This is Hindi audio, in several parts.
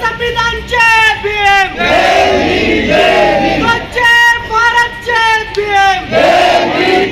संविधानचे भीम, भारतचे भीम.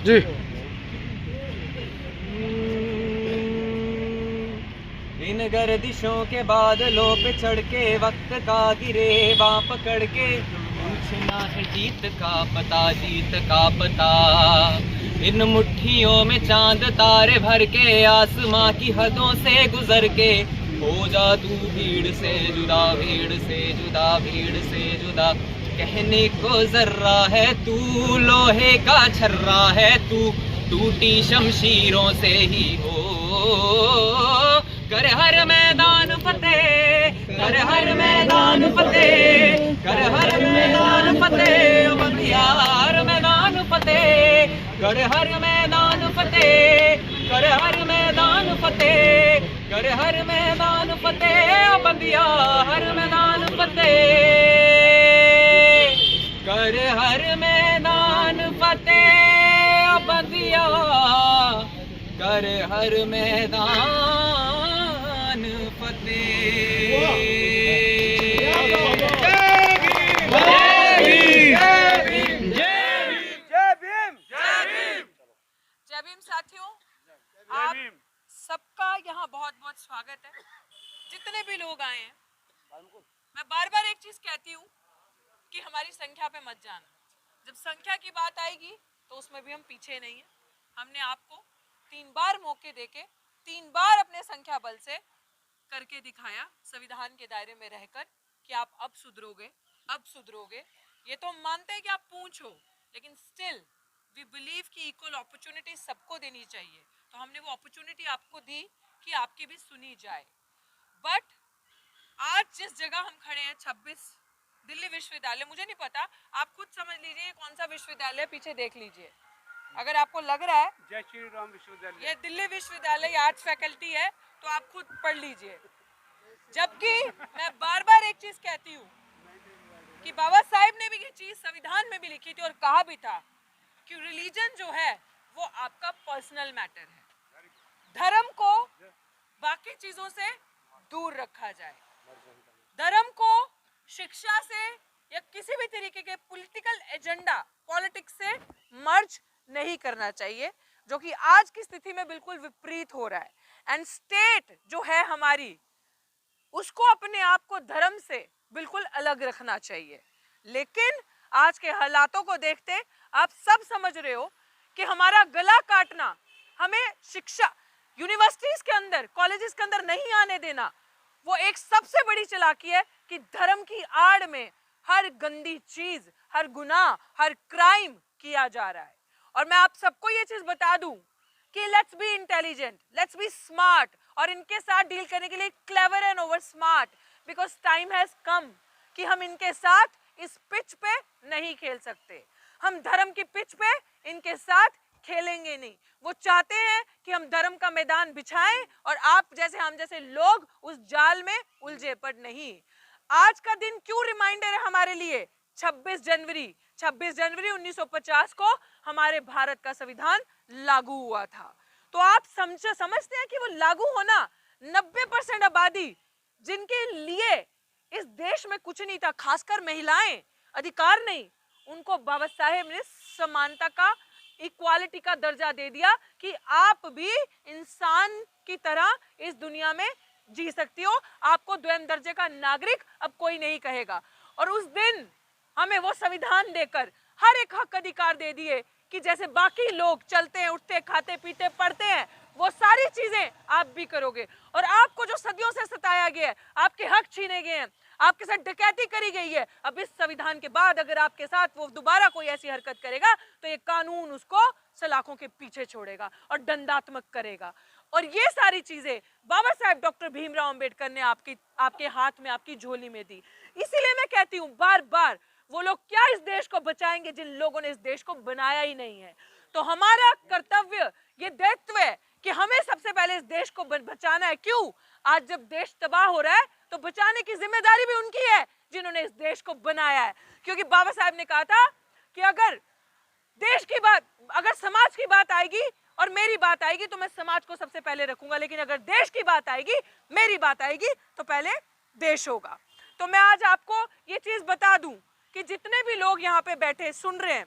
जी इन गर्दिशों के बादलों पे चढ़ के वक्त का गिरेबा पकड़ के पूछना है जीत का पता, जीत का पता. इन मुट्ठियों में चांद तारे भर के आसमां की हदों से गुजर के हो जा तू भीड़ से जुदा, भीड़ से जुदा, भीड़ से जुदा. कहने को जर्रा है तू, लोहे का छर्रा है तू, टूटी शमशीरों से ही हो. कर हर मैदान फतेह, कर हर मैदान फतेह, कर हर मैदान फतेह, बंदियार मैदान फतेह. कर हर मैदान फतेह, कर हर मैदान फतेह, कर हर मैदान फतेह, बंदिया हर मैदान फतेह. कर हर मैदान फतेह, बंदिया कर हर मैदान फतेह. जय भीम साथियों, आप सबका यहाँ बहुत बहुत स्वागत है. जितने भी लोग आए हैं, मैं बार बार एक चीज कहती हूँ कि हमारी संख्या पे मत जाना. जब संख्या की बात आएगी तो उसमें भी हम पीछे नहीं है. हमने आपको 3 बार मौके देके 3 बार अपने संख्या बल से करके दिखाया, संविधान के दायरे में रहकर, कि आप अब सुधरोगे, अब सुधरोगे. ये तो हम मानते हैं कि आप पूंछ हो, लेकिन स्टिल वी बिलीव कि इक्वल अपॉर्चुनिटी सबको देनी चाहिए. तो हमने वो अपॉर्चुनिटी आपको दी कि आपकी भी सुनी जाए. बट आज जिस जगह हम खड़े हैं, 26 दिल्ली विश्वविद्यालय, मुझे नहीं पता, आप खुद समझ लीजिए कौन सा विश्वविद्यालय, पीछे देख लीजिए. अगर आपको लग रहा है जय श्री राम विश्वविद्यालय, ये दिल्ली विश्वविद्यालय आर्ट्स फैकल्टी है, तो आप खुद पढ़ लीजिए. जबकि मैं बार बार एक चीज कहती हूँ कि बाबा साहेब ने भी ये चीज संविधान में भी लिखी थी और कहा भी था कि रिलीजन जो है वो आपका पर्सनल मैटर है. धर्म को बाकी चीजों से दूर रखा जाए. धर्म को शिक्षा से या किसी भी तरीके के पॉलिटिकल एजेंडा, पॉलिटिक्स से मर्ज नहीं करना चाहिए, जो कि आज की स्थिति में बिल्कुल विपरीत हो रहा है. एंड स्टेट जो है हमारी, उसको अपने आप को धर्म से बिल्कुल अलग रखना चाहिए. लेकिन आज के हालातों को देखते आप सब समझ रहे हो कि हमारा गला काटना, हमें शिक्षा यूनिवर्सिटीज के अंदर, कॉलेजेस के अंदर नहीं आने देना, वो एक सबसे बड़ी चालाकी है कि धर्म की आड़ में हर गंदी चीज, हर गुनाह, हर क्राइम किया जा रहा है. और मैं आप सबको ये चीज बता दूं कि let's be intelligent, let's be smart, और इनके साथ डील करने के लिए clever and over smart, because time has come कि हम इनके साथ इस पिच पे नहीं खेल सकते. हम धर्म की पिच पे इनके साथ खेलेंगे नहीं. वो चाहते हैं कि हम धर्म का मैदान बिछाएं और आप जैसे, हम जैसे लोग उस जाल में उलझे, पर नहीं. आज का दिन क्यों रिमाइंडर है हमारे लिए? 26 जनवरी 1950 को हमारे भारत का संविधान लागू हुआ था. तो आप समझते हैं कि वो लागू होना 90% आबादी जिनके लिए इस देश में कुछ नहीं था, खासकर महिलाएं, अधिकार नहीं, उनको बाबा साहेब ने समानता का, इक्वालिटी का दर्जा दे दिया कि आप भी इंसान की तरह इस दुनिया में जी सकती हो. आपको द्वैम दर्जे का नागरिक अब कोई नहीं कहेगा. और उस दिन हमें वो संविधान देकर हर एक हक अधिकार दे दिए कि जैसे बाकी लोग चलते हैं, उठते, खाते, पीते, पढ़ते हैं, वो सारी चीजें आप भी करोगे. और आपको जो सदियों से सताया गया है, आपके हक छीने गए हैं, आपके साथ डकैती करी गई है, अब इस संविधान के बाद अगर आपके साथ वो दोबारा कोई ऐसी हरकत करेगा तो ये कानून उसको सलाखों के पीछे छोड़ेगा और दंडात्मक करेगा. और ये सारी चीजें बाबा साहेब डॉक्टर भीमराव अंबेडकर ने आपके हाथ में, आपकी झोली में दी। इसीलिए मैं कहती हूँ बार बार, वो लोग क्या इस देश को बचाएंगे जिन लोगों ने इस देश को बनाया ही नहीं है। तो हमारा कर्तव्य, ये दायित्व है कि हमें सबसे पहले इस देश को बचाना है। क्यों? आज जब देश तबाह हो रहा है तो बचाने की जिम्मेदारी भी उनकी है जिन्होंने इस देश को बनाया है। क्योंकि बाबा साहब ने कहा था कि अगर देश की बात, अगर समाज की बात आएगी और मेरी बात आएगी तो मैं समाज को सबसे पहले रखूंगा, लेकिन अगर देश की बात आएगी, मेरी बात आएगी, तो पहले देश होगा। तो मैं आज आपको ये चीज बता दूं कि जितने भी लोग यहाँ पे बैठे सुन रहे हैं,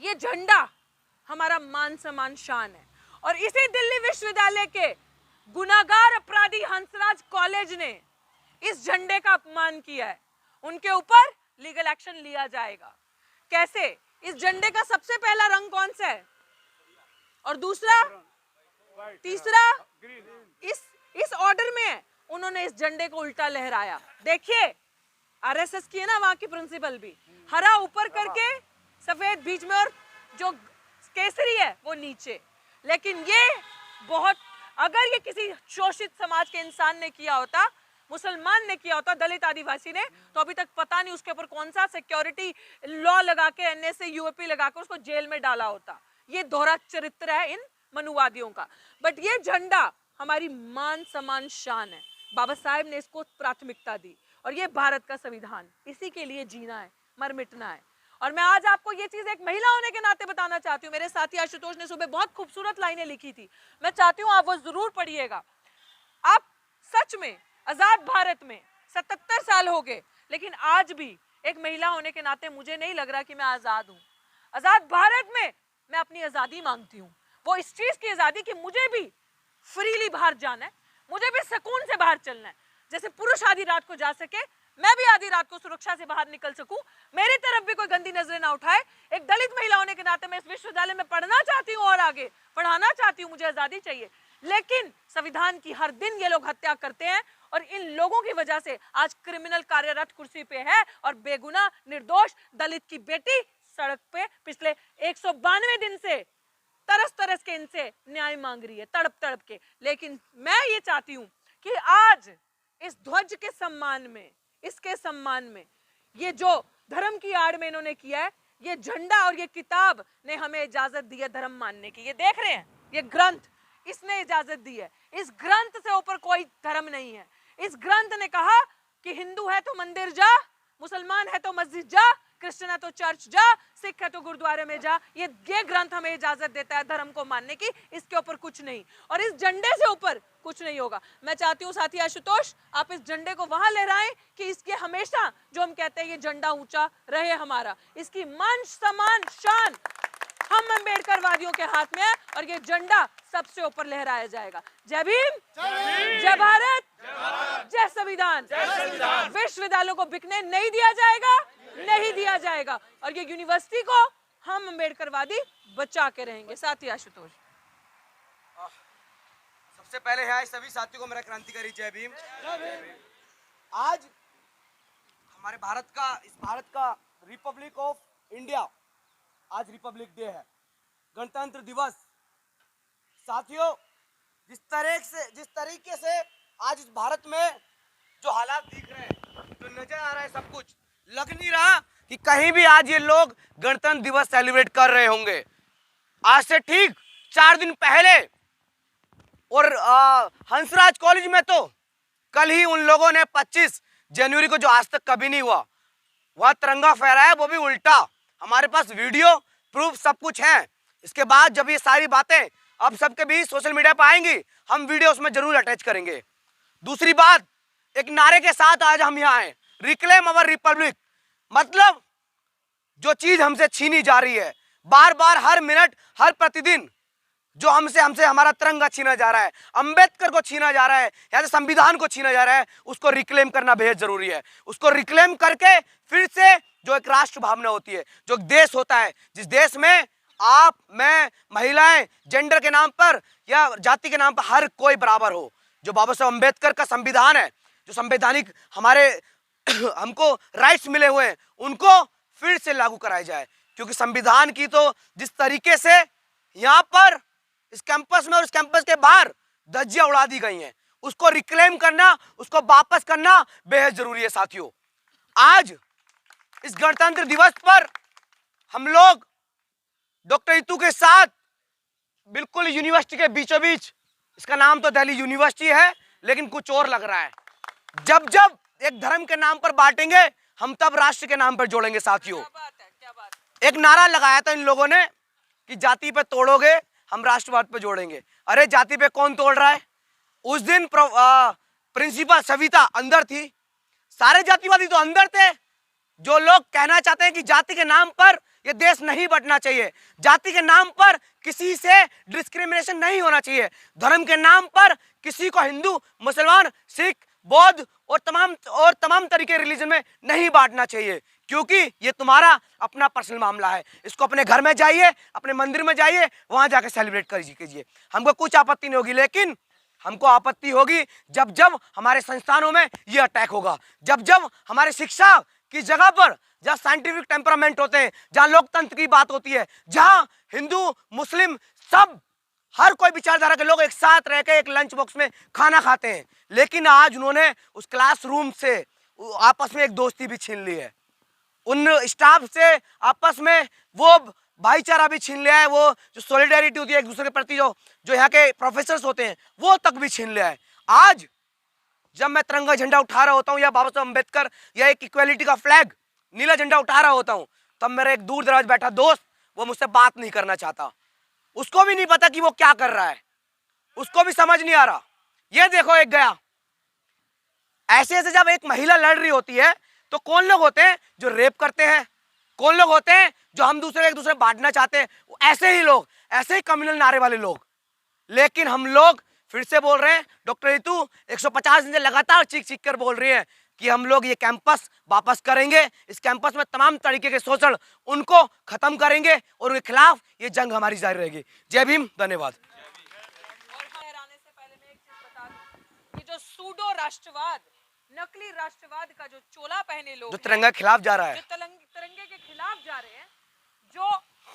ये झंडा हमारा मान सम्मान शान है। और इसी दिल्ली विश्वविद्यालय के गुनाहगार अपराधी हंसराज कॉलेज ने इस झंडे का अपमान किया है, उनके ऊपर लीगल एक्शन लिया जाएगा। कैसे? इस झंडे का सबसे पहला रंग कौन सा है और दूसरा, तीसरा इस ऑर्डर में है। उन्होंने इस झंडे को उल्टा लहराया। देखिए आरएसएस की है ना वहां की प्रिंसिपल भी, हरा ऊपर करके सफेद बीच में और जो केसरी है वो नीचे। लेकिन ये बहुत, अगर ये किसी शोषित समाज के इंसान ने किया होता, मुसलमान ने किया होता, दलित आदिवासी ने, तो अभी तक पता नहीं उसके ऊपर कौन सा सिक्योरिटी लॉ लगा के, एनएसए यूएपी लगा के उसको जेल में डाला होता। ये दोहरा चरित्र है इन मनुवादियों का। बट ये झंडा हमारी मान सम्मान शान है। बाबा साहेब ने इसको प्राथमिकता दी और ये भारत का संविधान, इसी के लिए जीना है, मर मिटना है। और मैं आज आपको ये चीज एक महिला होने के नाते बताना चाहती हूँ। मेरे साथी आशुतोष ने सुबह बहुत खूबसूरत लाइनें लिखी थी, मैं चाहती हूँ आप वो जरूर पढ़िएगा। आप सच में आजाद भारत में 77 साल हो गए, लेकिन आज भी एक महिला होने के नाते मुझे नहीं लग रहा कि मैं आजाद हूँ। आजाद भारत में मैं अपनी आजादी मांगती हूँ, वो इस चीज की आजादी कि मुझे भी फ्रीली बाहर जाना है, मुझे भी सुकून से बाहर चलना है। जैसे पुरुष आधी रात को जा सके, मैं भी आधी रात को सुरक्षा से बाहर निकल सकूं, मेरी तरफ भी कोई गंदी नजरें ना उठाए। एक दलित महिला होने के नाते मैं इस विश्वविद्यालय में पढ़ना चाहती हूँ और आगे पढ़ाना चाहती हूँ, मुझे आजादी चाहिए। लेकिन संविधान की हर दिन ये लोग हत्या करते हैं और इन लोगों की वजह से आज क्रिमिनल कार्यरत कुर्सी पे है और बेगुनाह निर्दोष दलित की बेटी सड़क पे पिछले 192 दिन से तरस तरस के इनसे न्याय मांग रही है, तड़प तड़प के। लेकिन मैं ये चाहती हूँ कि आज इस ध्वज के सम्मान में, इसके सम्मान में, ये जो धर्म की आड़ में इन्होंने किया है, ये झंडा और ये किताब ने हमें इजाजत दी है धर्म मानने की। ये देख रहे हैं, ये ग्रंथ, इसने इजाजत दी है। इस ग्रंथ से ऊपर कोई धर्म नहीं है। इस ग्रंथ ने कहा कि हिंदू है तो मंदिर जा, मुसलमान है तो मस्जिद जा, क्रिश्चियन है तो चर्च जा, सिख है तो गुरुद्वारे में जा। ये ग्रंथ हमें इजाजत देता है धर्म को मानने की, इसके ऊपर कुछ नहीं। और इस झंडे से ऊपर कुछ नहीं होगा। मैं चाहती हूँ साथी आशुतोष, आप इस झंडे को वहां लहराएं कि इसके हमेशा जो हम कहते हैं ये झंडा ऊंचा रहे हमारा, इसकी मान सम्मान शान हम अम्बेडकरवादियों के हाथ में है और ये झंडा सबसे ऊपर लहराया जाएगा। जय भीम, जय भारत, जय संविधान। विश्वविद्यालयों को बिकने नहीं दिया जाएगा, नहीं दिया जाएगा। और ये यूनिवर्सिटी को हम अम्बेडकरवादी बचा के रहेंगे। साथी आशुतोष। सबसे पहले है सभी साथियों को मेरा क्रांतिकारी जय भीम। आज हमारे भारत का रिपब्लिक ऑफ इंडिया, आज रिपब्लिक डे है, गणतंत्र दिवस। साथियों, जिस तरीके से आज इस भारत में जो हालात दिख रहे हैं, जो नजर आ रहा है, सब कुछ लग नहीं रहा कि कहीं भी आज ये लोग गणतंत्र दिवस सेलिब्रेट कर रहे होंगे। आज से ठीक 4 दिन पहले और हंसराज कॉलेज में तो कल ही उन लोगों ने 25 जनवरी को, जो आज तक कभी नहीं हुआ, वह तिरंगा फहराया, वो भी उल्टा। हमारे पास वीडियो प्रूफ सब कुछ है। इसके बाद जब ये सारी बातें अब सबके बीच सोशल मीडिया पर आएंगी, हम वीडियो उसमें जरूर अटैच करेंगे। दूसरी बात, एक नारे के साथ आज हम यहाँ आए, रिक्लेम अवर रिपब्लिक। मतलब जो चीज हमसे छीनी जा रही है, बार बार, हर मिनट, हर प्रतिदिन जो हमसे हमारा तिरंगा छीना जा रहा है, अंबेडकर को छीना जा रहा है, या संविधान को छीना जा रहा है, उसको रिक्लेम करना बेहद जरूरी है। उसको रिक्लेम करके फिर से जो एक राष्ट्र भावना होती है, जो एक देश होता है, जिस देश में आप, मैं, महिलाएं, जेंडर के नाम पर या जाति के नाम पर हर कोई बराबर हो, जो बाबा साहब अंबेडकर का संविधान है, जो संवैधानिक हमारे हमको राइट्स मिले हुए हैं, उनको फिर से लागू कराया जाए। क्योंकि संविधान की तो जिस तरीके से यहाँ पर इस कैंपस में और इस कैंपस के बाहर धज्जियां उड़ा दी गई हैं। उसको रिक्लेम करना, उसको वापस करना बेहद जरूरी है साथियों। आज इस गणतंत्र दिवस पर हम लोग डॉक्टर रितु के साथ बिल्कुल यूनिवर्सिटी के बीचों बीच, इसका नाम तो दिल्ली यूनिवर्सिटी है लेकिन कुछ और लग रहा है। जब जब एक धर्म के नाम पर बांटेंगे हम तब राष्ट्र के नाम पर जोड़ेंगे साथियों। क्या बात है, क्या बात है। एक नारा लगाया था इन लोगों ने कि जाति पे तोड़ोगे हम राष्ट्रवाद पे जोड़ेंगे। अरे जाति पे कौन तोड़ रहा है? उस दिन प्रिंसिपल सविता अंदर थी, सारे जातिवादी तो अंदर थे। जो लोग कहना चाहते हैं कि जाति के नाम पर यह देश नहीं बंटना चाहिए, जाति के नाम पर किसी से डिस्क्रिमिनेशन नहीं होना चाहिए, धर्म के नाम पर किसी को हिंदू, मुसलमान, सिख, बौद्ध और तमाम तरीके रिलीजन में नहीं बांटना चाहिए, क्योंकि ये तुम्हारा अपना पर्सनल मामला है। इसको अपने घर में जाइए, अपने मंदिर में जाइए, वहां जाकर सेलिब्रेट कीजिए। हमको कुछ आपत्ति नहीं होगी, लेकिन हमको आपत्ति होगी जब जब हमारे संस्थानों में ये अटैक होगा, जब जब हमारे शिक्षा की जगह पर, जहाँ साइंटिफिक टेम्परामेंट होते हैं, जहाँ लोकतंत्र की बात होती है, जहाँ हिंदू मुस्लिम सब हर कोई विचारधारा के लोग एक साथ रह के एक लंच बॉक्स में खाना खाते हैं, लेकिन आज उन्होंने उस क्लासरूम से आपस में एक दोस्ती भी छीन ली है, उन स्टाफ से आपस में वो भाईचारा भी छीन लिया है, वो जो सॉलिडेरिटी होती है एक दूसरे के प्रति, जो यहाँ के प्रोफेसर्स होते हैं वो तक भी छीन लिया है। आज जब मैं तिरंगा झंडा उठा रहा होता हूँ या बाबा साहब अम्बेडकर या एक इक्वेलिटी का फ्लैग नीला झंडा उठा रहा होता हूँ, तब मेरा एक दूर दराज बैठा दोस्त वो मुझसे बात नहीं करना चाहता। उसको भी नहीं पता कि वो क्या कर रहा है, उसको भी समझ नहीं आ रहा। ये देखो एक गया। ऐसे ऐसे जब एक महिला लड़ रही होती है तो कौन लोग होते हैं जो रेप करते हैं, कौन लोग होते हैं जो हम दूसरे एक दूसरे बांटना चाहते हैं, ऐसे ही लोग, ऐसे ही कम्युनल नारे वाले लोग। लेकिन हम लोग फिर से बोल रहे हैं, डॉक्टर रितु 150 दिन से लगातार चीख चीख कर बोल रही है कि हम लोग ये कैंपस वापस करेंगे, इस कैंपस में तमाम तरीके के शोषण उनको खत्म करेंगे और उनके खिलाफ ये जंग हमारी जारी रहेगी। जय भीम, धन्यवाद। और आने से पहले मैं एक चीज बता दूं कि जो सूडो राष्ट्रवाद, नकली राष्ट्रवाद का जो चोला पहने लोग जो तिरंगा के खिलाफ जा रहा है, जो तिरंगे के खिलाफ जा रहे हैं, जो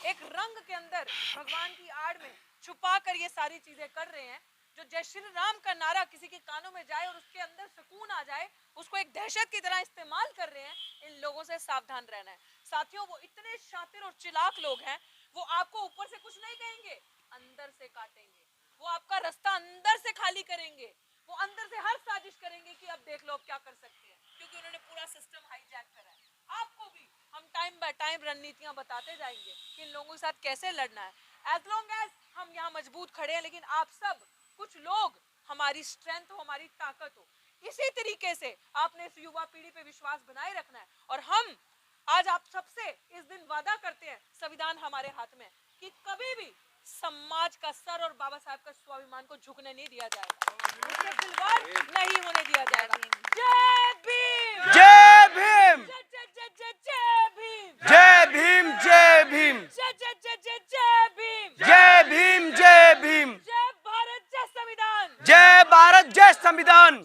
एक रंग के अंदर भगवान की आड़ में छुपा कर ये सारी चीजें कर रहे हैं, जो जय श्री राम का नारा किसी के कानों में जाए और उसके अंदर सुकून आ जाए, उसको एक दहशत की तरह इस्तेमाल कर रहे हैं। इन लोगों से सावधान रहना है साथियों। वो इतने शातिर और चिलाक लोग हैं, वो आपको ऊपर से कुछ नहीं कहेंगे, अंदर से काटेंगे, वो आपका रास्ता अंदर से खाली करेंगे, वो अंदर से हर साजिश करेंगे कि अब देख लो अब क्या कर सकते हैं, क्योंकि उन्होंने पूरा सिस्टम हाईजैक करा है। आपको भी हम टाइम बाय टाइम रणनीतियां बताते जाएंगे कि इन लोगों के साथ कैसे लड़ना है। एज लॉन्ग एज हम यहाँ मजबूत खड़े हैं, लेकिन आप सब कुछ लोग हमारी स्ट्रेंथ हो, हमारी ताकत हो। इसी तरीके से आपने इस युवा पीढ़ी पे विश्वास बनाए रखना है। और हम आज आप सबसे इस दिन वादा करते हैं, संविधान हमारे हाथ में, कि कभी भी समाज का सर और बाबा साहब का स्वाभिमान को झुकने नहीं दिया जाएगा, उससे खिलवाड़ नहीं होने दिया जाएगा। जय भीम, जय भीम, जय जय जय जय जय भीम, जय भीम, जय भीम, जय जय जय जय जय भीम, जय भीम, जय भीम, जय भारत, जय संविधान, जय भारत, जय संविधान।